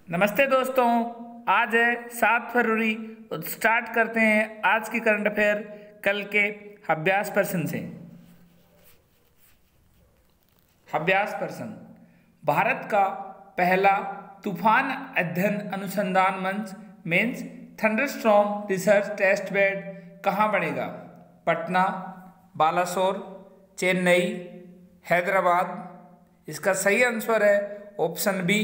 नमस्ते दोस्तों, आज है 7 फरवरी। तो स्टार्ट करते हैं आज की करंट अफेयर कल के अभ्यास प्रश्न से। अभ्यास प्रश्न। भारत का पहला तूफान अध्ययन अनुसंधान मंच means thunderstorm research test bed कहाँ बनेगा? पटना, बालासोर, चेन्नई, हैदराबाद। इसका सही आंसर है ऑप्शन बी,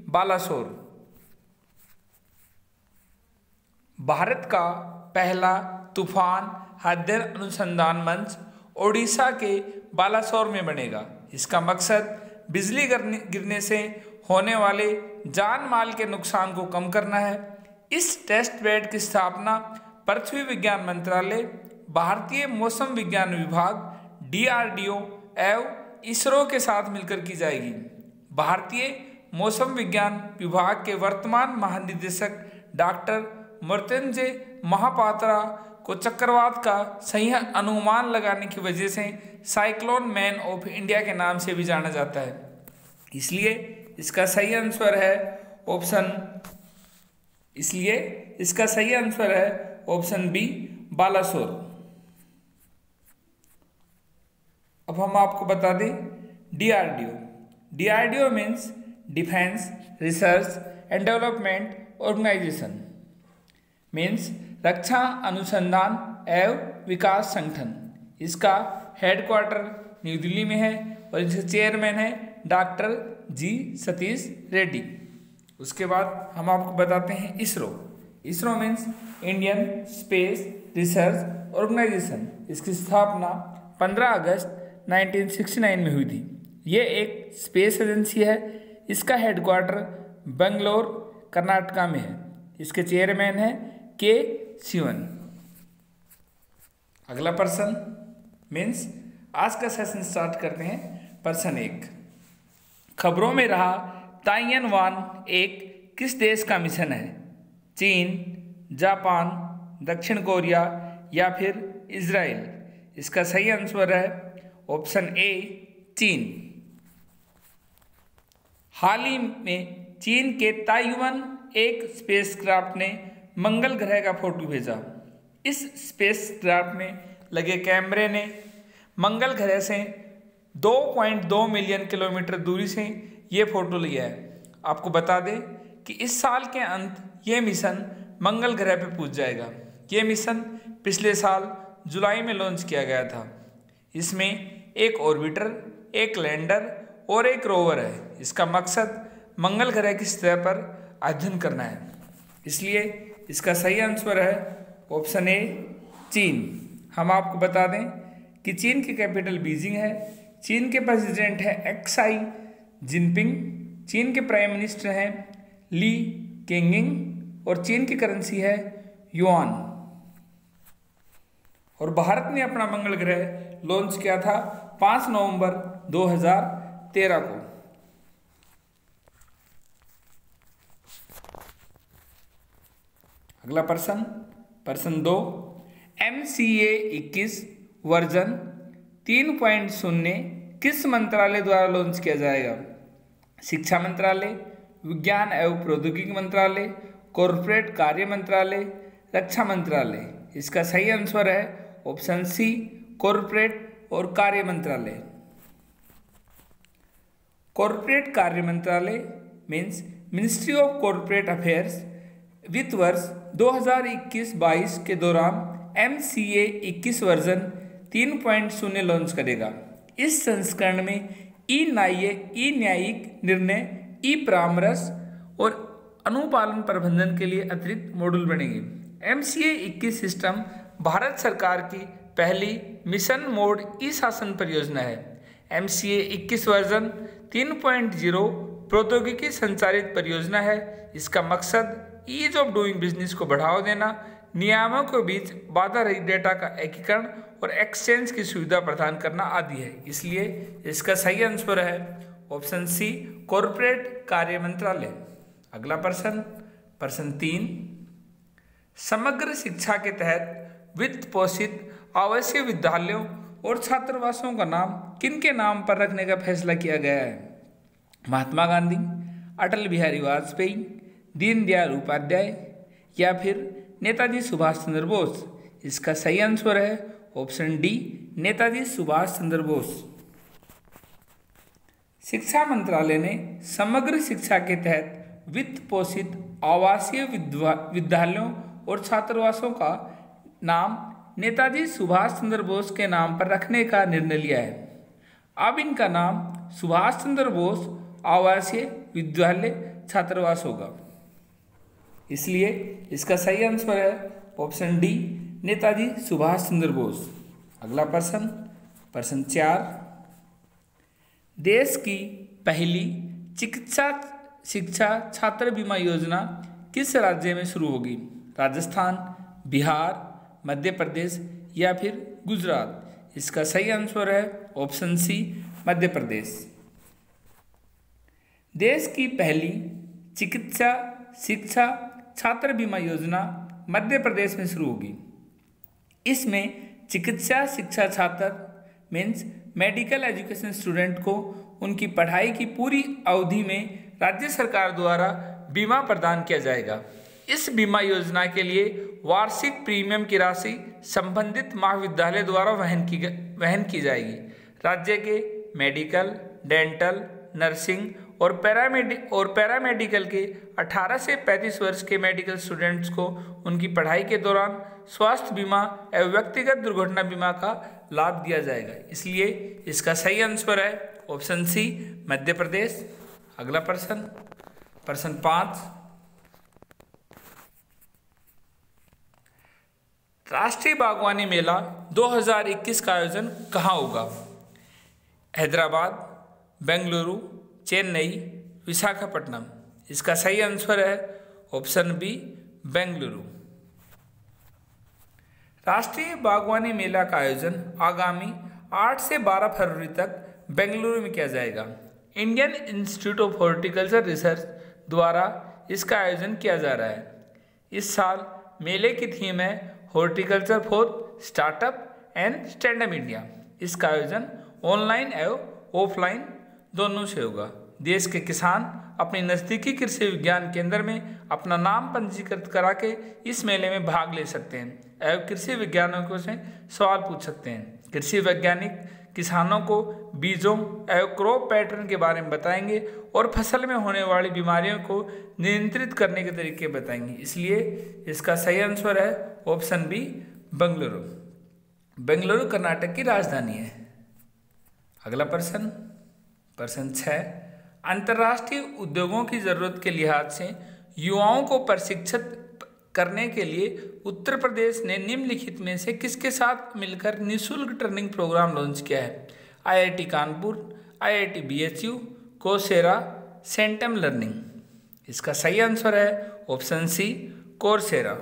बालासोर। भारत का पहला तूफान अध्ययन अनुसंधान मंच ओडिशा के बालासोर में बनेगा। इसका मकसद बिजली गिरने से होने वाले जान माल के नुकसान को कम करना है। इस टेस्ट बेड की स्थापना पृथ्वी विज्ञान मंत्रालय, भारतीय मौसम विज्ञान विभाग, DRDO एवं इसरो के साथ मिलकर की जाएगी। भारतीय मौसम विज्ञान विभाग के वर्तमान महानिदेशक डॉक्टर मृत्युंजय महापात्रा को चक्रवात का सही अनुमान लगाने की वजह से साइक्लोन मैन ऑफ इंडिया के नाम से भी जाना जाता है। इसलिए इसका सही आंसर है ऑप्शन बी, बालासोर। अब हम आपको बता दें DRDO means defence research and development organisation, means रक्षा अनुसंधान एवं विकास संगठन। इसका हेडक्वार्टर न्यू दिल्ली में है और इसके चेयरमैन है डॉक्टर जी सतीश रेड्डी। उसके बाद हम आपको बताते हैं ISRO means Indian space research organisation. इसकी स्थापना 15 अगस्त 1969 में हुई थी। ये एक स्पेस एजेंसी है। इसका हेडक्वार्टर बेंगलोर कर्नाटका में है। इसके चेयरमैन है के शिवन। अगला प्रश्न मीन्स आज का सेशन स्टार्ट करते हैं। प्रश्न 1, खबरों में रहा ताइवान एक किस देश का मिशन है? चीन, जापान, दक्षिण कोरिया या फिर इजराइल? इसका सही आंसर है ऑप्शन ए, चीन। हाल ही में चीन के ताइवान एक स्पेसक्राफ्ट ने मंगल ग्रह का फोटो भेजा। इस स्पेसक्राफ्ट में लगे कैमरे ने मंगल ग्रह से 2.2 मिलियन किलोमीटर दूरी से ये फोटो लिया है। आपको बता दें कि इस साल के अंत ये मिशन मंगल ग्रह पे पहुंच जाएगा। ये मिशन पिछले साल जुलाई में लॉन्च किया गया था। इसमें एक ऑर्बिटर, एक लैंडर और एक रोवर है। इसका मकसद मंगल ग्रह की सतह पर अध्ययन करना है। इसलिए इसका सही आंसर है ऑप्शन ए, चीन। हम आपको बता दें कि चीन की कैपिटल बीजिंग है। चीन के प्रेसिडेंट है एक्साई जिनपिंग। चीन के प्राइम मिनिस्टर हैं ली केंगिंग और चीन की करेंसी है युआन। और भारत ने अपना मंगल ग्रह लॉन्च किया था 5 नवंबर 2013 को। अगला प्रश्न 2, MCA 21 वर्जन 3.0 किस मंत्रालय द्वारा लॉन्च किया जाएगा? शिक्षा मंत्रालय, विज्ञान एवं प्रौद्योगिकी मंत्रालय, कॉर्पोरेट कार्य मंत्रालय, रक्षा मंत्रालय? इसका सही आंसर है ऑप्शन सी, कॉर्पोरेट और कार्य मंत्रालय। कॉर्पोरेट कार्य मंत्रालय means ministry of corporate affairs वित्त वर्ष 2021-22 के दौरान MCA 21 वर्जन 3.0 लॉन्च करेगा। इस संस्करण में ई न्यायिक निर्णय, ई परामर्श और अनुपालन प्रबंधन के लिए अतिरिक्त मॉड्यूल बनेंगे। MCA 21 सिस्टम भारत सरकार की पहली मिशन मोड ई शासन परियोजना है। MCA 21 वर्जन 3.0 प्रौद्योगिकी संचालित परियोजना है। इसका मकसद ईज ऑफ डूइंग बिजनेस को बढ़ावा देना, नियामकों के बीच बाधा रहित डेटा का एकीकरण और एक्सचेंज की सुविधा प्रदान करना आदि है। इसलिए इसका सही आंसर है ऑप्शन सी, कॉर्पोरेट कार्य मंत्रालय। अगला प्रश्न 3, समग्र शिक्षा के तहत वित्त पोषित आवासीय विद्यालयों और छात्रावासों का नाम किनके नाम पर रखने का फैसला किया गया है? महात्मा गांधी, अटल बिहारी वाजपेयी, दीनदयाल उपाध्याय या फिर नेताजी सुभाष चंद्र बोस? इसका सही आंसर है ऑप्शन डी, नेताजी सुभाष चंद्र बोस। शिक्षा मंत्रालय ने समग्र शिक्षा के तहत वित्त पोषित आवासीय विद्यालयों और छात्रावासों का नाम नेताजी सुभाष चंद्र बोस के नाम पर रखने का निर्णय लिया है। अब इनका नाम सुभाष चंद्र बोस आवासीय विद्यालय छात्रावास होगा। इसलिए इसका सही आंसर है ऑप्शन डी, नेताजी सुभाष चंद्र बोस। अगला प्रश्न 4, देश की पहली चिकित्सा शिक्षा छात्र बीमा योजना किस राज्य में शुरू होगी? राजस्थान, बिहार, मध्य प्रदेश या फिर गुजरात? इसका सही आंसर है ऑप्शन सी, मध्य प्रदेश। देश की पहली चिकित्सा शिक्षा छात्र बीमा योजना मध्य प्रदेश में शुरू होगी। इसमें चिकित्सा शिक्षा छात्र मीन्स मेडिकल एजुकेशन स्टूडेंट को उनकी पढ़ाई की पूरी अवधि में राज्य सरकार द्वारा बीमा प्रदान किया जाएगा। इस बीमा योजना के लिए वार्षिक प्रीमियम की राशि संबंधित महाविद्यालय द्वारा वहन की जाएगी। राज्य के मेडिकल, डेंटल, नर्सिंग और पैरामेडिकल के 18 से 35 वर्ष के मेडिकल स्टूडेंट्स को उनकी पढ़ाई के दौरान स्वास्थ्य बीमा एवं व्यक्तिगत दुर्घटना बीमा का लाभ दिया जाएगा। इसलिए इसका सही आंसर है ऑप्शन सी, मध्य प्रदेश। अगला प्रश्न 5, राष्ट्रीय बागवानी मेला 2021 का आयोजन कहाँ होगा? हैदराबाद, बेंगलुरु, चेन्नई, विशाखापट्टनम? इसका सही आंसर है ऑप्शन बी, बेंगलुरु। राष्ट्रीय बागवानी मेला का आयोजन आगामी 8 से 12 फरवरी तक बेंगलुरु में किया जाएगा। Indian institute of horticulture research द्वारा इसका आयोजन किया जा रहा है। इस साल मेले की थीम है horticulture for startup and stand up India. इसका आयोजन ऑनलाइन एवं ऑफलाइन दोनों से होगा। देश के किसान अपने नज़दीकी कृषि विज्ञान केंद्र में अपना नाम पंजीकृत करा के इस मेले में भाग ले सकते हैं एवं कृषि वैज्ञानिकों से सवाल पूछ सकते हैं। कृषि वैज्ञानिक किसानों को बीजों एवं क्रॉप पैटर्न के बारे में बताएंगे और फसल में होने वाली बीमारियों को नियंत्रित करने के तरीके बताएंगे। इसलिए इसका सही आंसर है ऑप्शन बी, बेंगलुरु। बेंगलुरु कर्नाटक की राजधानी है। अगला प्रश्न 6, अंतर्राष्ट्रीय उद्योगों की जरूरत के लिहाज से युवाओं को प्रशिक्षित करने के लिए उत्तर प्रदेश ने निम्नलिखित में से किसके साथ मिलकर निःशुल्क ट्रेनिंग प्रोग्राम लॉन्च किया है? IIT Kanpur, IIT BHU, Coursera, centum learning? इसका सही आंसर है ऑप्शन सी, कोर्सेरा।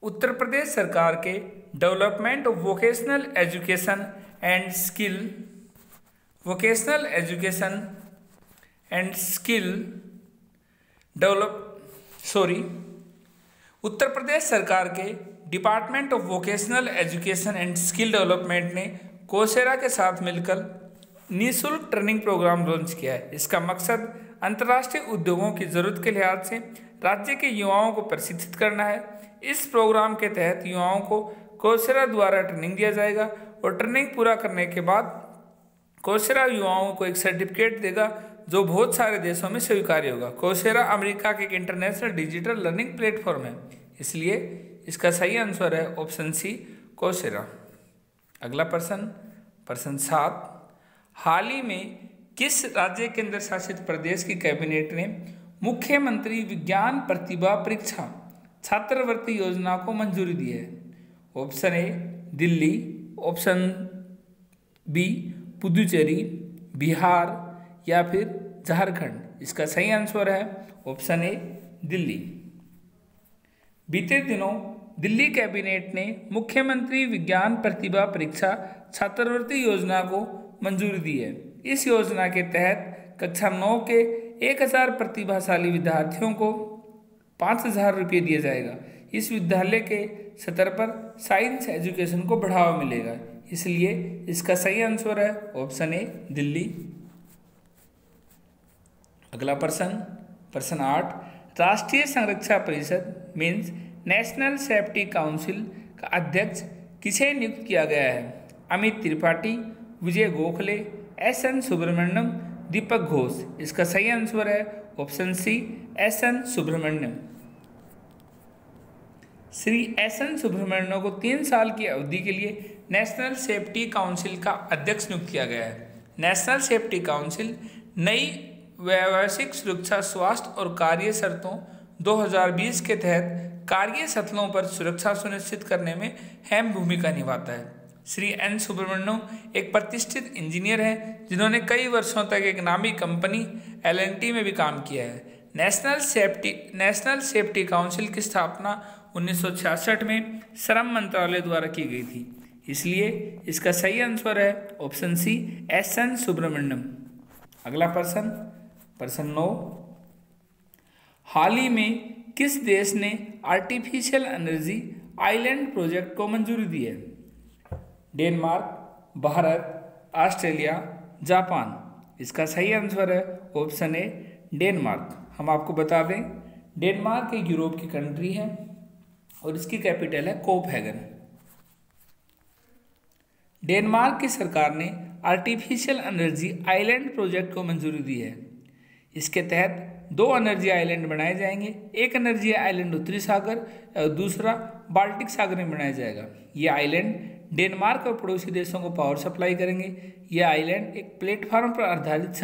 उत्तर प्रदेश सरकार के development of vocational education and skill Uttar Pradesh सरकार के department of vocational education and skill development ने कोर्सेरा के साथ मिलकर निःशुल्क ट्रेनिंग प्रोग्राम लॉन्च किया है। इसका मकसद अंतर्राष्ट्रीय उद्योगों की जरूरत के लिहाज से राज्य के युवाओं को प्रशिक्षित करना है। इस प्रोग्राम के तहत युवाओं को कोर्सेरा द्वारा ट्रेनिंग दिया जाएगा और ट्रेनिंग पूरा करने के बाद कोर्सेरा युवाओं को एक सर्टिफिकेट देगा जो बहुत सारे देशों में स्वीकार्य होगा। कोर्सेरा अमेरिका के एक इंटरनेशनल डिजिटल लर्निंग प्लेटफॉर्म है। इसलिए इसका सही आंसर है ऑप्शन सी, कोर्सेरा। अगला प्रश्न 7, हाल ही में किस राज्य केंद्र शासित प्रदेश की कैबिनेट ने मुख्यमंत्री विज्ञान प्रतिभा परीक्षा छात्रवृत्ति योजना को मंजूरी दी है? Option A Delhi, option B Puducherry, Bihar या फिर झारखंड? इसका सही आंसर है ऑप्शन ए दिल्ली। बीते दिनों दिल्ली कैबिनेट ने मुख्यमंत्री विज्ञान प्रतिभा परीक्षा छात्रवृत्ति योजना को मंजूरी दी है। इस योजना के तहत कक्षा 9 के 1000 प्रतिभाशाली विद्यार्थियों को 5000 रुपये दिया जाएगा। इस विद्यालय के स्तर पर साइंस एजुकेशन को बढ़ावा मिलेगा। इसलिए इसका सही आंसर है ऑप्शन ए दिल्ली। अगला प्रश्न 8, राष्ट्रीय संरक्षा परिषद मीन्स नेशनल सेफ्टी काउंसिल का अध्यक्ष किसे नियुक्त किया गया है? अमित त्रिपाठी, विजय गोखले, एस.एन. सुब्रमण्यम, दीपक घोष। इसका सही आंसर है option C, S N. Subrahmanyam. Shri S N. Subrahmanyam को 3 साल की अवधि के लिए नेशनल सेफ्टी काउंसिल का अध्यक्ष नियुक्त किया गया है। नेशनल सेफ्टी काउंसिल नई व्यावसायिक सुरक्षा, स्वास्थ्य और कार्य शर्तों 2020 के तहत कार्य स्थलों पर सुरक्षा सुनिश्चित करने में अहम भूमिका निभाता है। श्री एन सुब्रमण्यम एक प्रतिष्ठित इंजीनियर हैं जिन्होंने कई वर्षों तक एक नामी कंपनी L&T में भी काम किया है। नेशनल सेफ्टी काउंसिल की स्थापना 1966 में श्रम मंत्रालय द्वारा की गई थी, इसलिए इसका सही आंसर है ऑप्शन सी, एस.एन. सुब्रमण्यम। अगला प्रश्न 9, हाल ही में किस देश ने आर्टिफिशियल एनर्जी आइलैंड प्रोजेक्ट को मंजूरी दी है? Denmark, Bharat, Australia, Japan. इसका सही आंसर है ऑप्शन ए, डेनमार्क। हम आपको बता दें डेनमार्क एक यूरोप की कंट्री है और इसकी कैपिटल है कोपहेगन। डेनमार्क की सरकार ने आर्टिफिशियल एनर्जी आइलैंड प्रोजेक्ट को मंजूरी दी है। इसके तहत 2 एनर्जी आइलैंड बनाए जाएंगे। एक एनर्जी आइलैंड उत्तरी सागर और दूसरा बाल्टिक सागर में बनाया जाएगा। ये आइलैंड डेनमार्क और पड़ोसी देशों को पावर सप्लाई करेंगे। यह आइलैंड एक प्लेटफॉर्म पर आधारित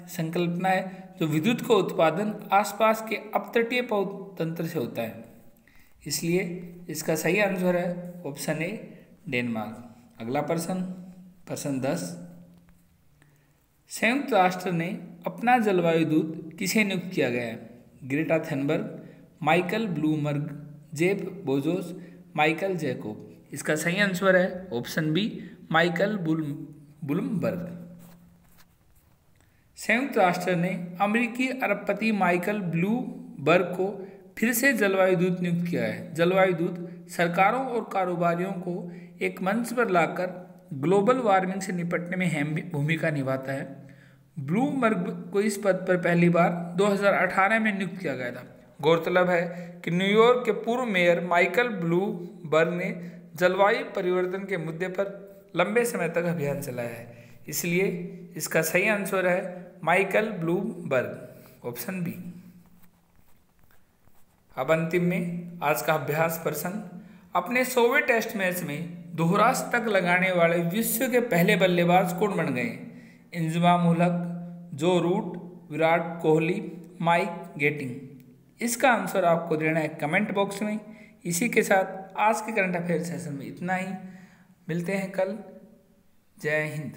संकल्पना है जो विद्युत का उत्पादन आसपास के अपतटीय तंत्र से होता है, इसलिए इसका सही आंसर है ऑप्शन ए, डेनमार्क। अगला प्रश्न 10, संयुक्त राष्ट्र ने अपना जलवायु दूत किसे नियुक्त किया गया है? Greta Thunberg, Michael Bloomberg, Jeff Bezos, Michael Jacob. इसका सही आंसर है ऑप्शन बी, माइकल ब्लूमबर्ग। संयुक्त राष्ट्र ने अमेरिकी अरबपति माइकल ब्लूमबर्ग को फिर से जलवायु दूत नियुक्त किया है। जलवायु दूत सरकारों और कारोबारियों को एक मंच पर लाकर ग्लोबल वार्मिंग से निपटने में अहम भूमिका निभाता है। ब्लूमबर्ग को इस पद पर पहली बार 2018 में नियुक्त किया गया था। गौरतलब है कि न्यूयॉर्क के पूर्व मेयर माइकल ब्लूमबर्ग ने जलवायु परिवर्तन के मुद्दे पर लंबे समय तक अभियान चलाया है, इसलिए इसका सही आंसर है माइकल ब्लूमबर्ग, ऑप्शन बी। अब अंतिम में आज का अभ्यास प्रश्न, अपने 100वें टेस्ट मैच में दोहरा शतक लगाने वाले विश्व के पहले बल्लेबाज कौन बन गए? Inzamam ul Haq, Joe Root, Virat Kohli, Mike Gatting. इसका आंसर आपको देना है कमेंट बॉक्स में। इसी के साथ आज के करंट अफेयर सेशन में इतना ही। मिलते हैं कल। जय हिंद।